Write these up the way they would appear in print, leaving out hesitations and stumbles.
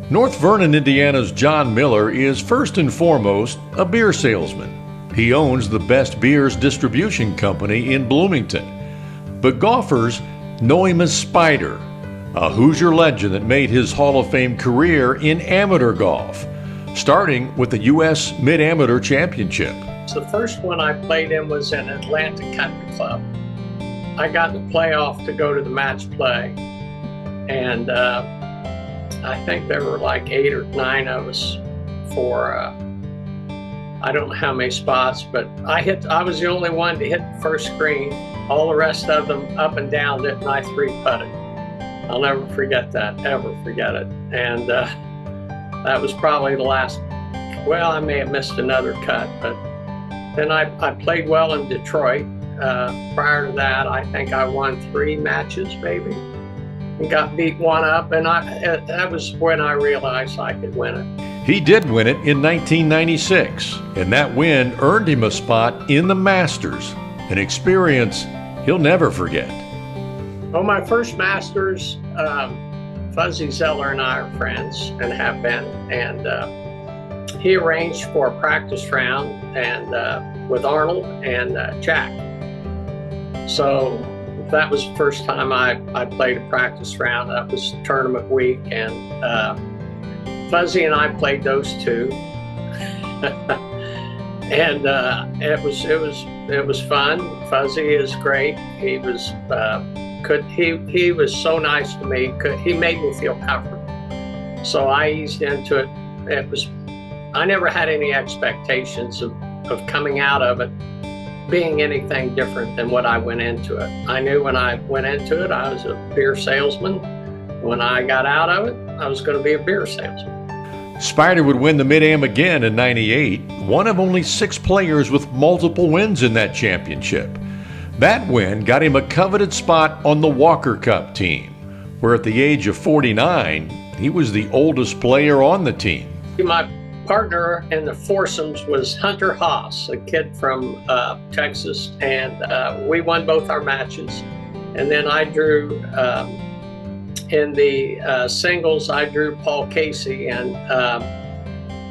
North Vernon, Indiana's John Miller is first and foremost a beer salesman. He owns the Best Beers distribution company in Bloomington. But golfers know him as Spider, a Hoosier legend that made his Hall of Fame career in amateur golf, starting with the U.S. Mid-Amateur Championship. So the first one I played in was in Atlanta Country Club. I got in the playoff to go to the match play, and I think there were like 8 or 9 of us for I don't know how many spots, but I was the only one to hit the first green. All the rest of them up and down it, and I 3-putted. I'll never forget that, ever forget it. And that was probably the last. Well, I may have missed another cut, but then I played well in Detroit. Prior to that, I think I won 3 matches maybe. And got beat 1 up, and that was when I realized I could win it. He did win it in 1996, and that win earned him a spot in the Masters, an experience he'll never forget. Well, my first Masters, Fuzzy Zoeller and I are friends and have been, and he arranged for a practice round and with Arnold and Jack. So that was the first time I played a practice round. That was tournament week, and Fuzzy and I played those 2, and it was fun. Fuzzy is great. He was he was so nice to me. He made me feel comfortable. So I eased into it. I never had any expectations of coming out of it being anything different than what I went into it. I knew when I went into it, I was a beer salesman. When I got out of it, I was going to be a beer salesman. Spider would win the Mid-Am again in '98, one of only 6 players with multiple wins in that championship. That win got him a coveted spot on the Walker Cup team, where at the age of 49, he was the oldest player on the team. My partner in the foursomes was Hunter Haas, a kid from Texas, and we won both our matches. And then I drew, in the singles, I drew Paul Casey, and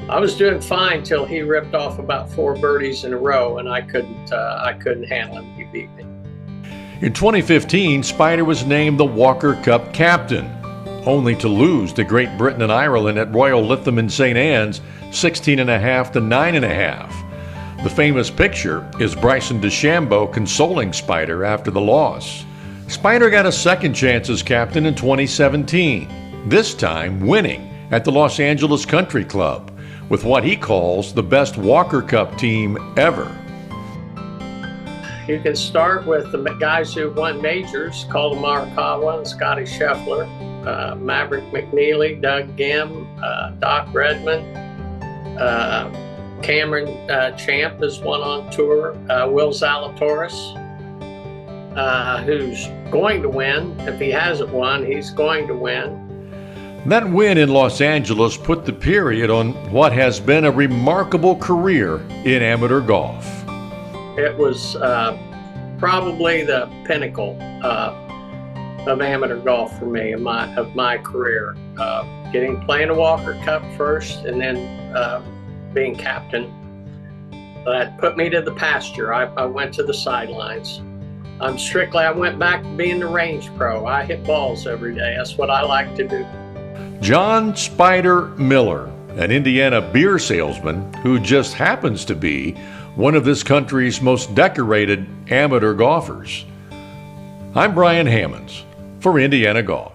I was doing fine till he ripped off about 4 birdies in a row, and I couldn't handle him. He beat me. In 2015, Spider was named the Walker Cup captain, only to lose to Great Britain and Ireland at Royal Lytham in St. Anne's 16.5 to 9.5. The famous picture is Bryson DeChambeau consoling Spider after the loss. Spider got a second chance as captain in 2017, this time winning at the Los Angeles Country Club with what he calls the best Walker Cup team ever. You can start with the guys who won majors, Colin Morikawa and Scotty Scheffler, Maverick McNeely, Doug Gim, Doc Redman, Cameron Champ is one on tour, Will Zalatoris, who's going to win. If he hasn't won, he's going to win. That win in Los Angeles put the period on what has been a remarkable career in amateur golf. It was probably the pinnacle of amateur golf for me, of my career. Playing the Walker Cup first, and then being captain. That put me to the pasture. I went to the sidelines. I went back to being the range pro. I hit balls every day. That's what I like to do. John Spider Miller, an Indiana beer salesman who just happens to be one of this country's most decorated amateur golfers. I'm Brian Hammonds for Indiana Golf.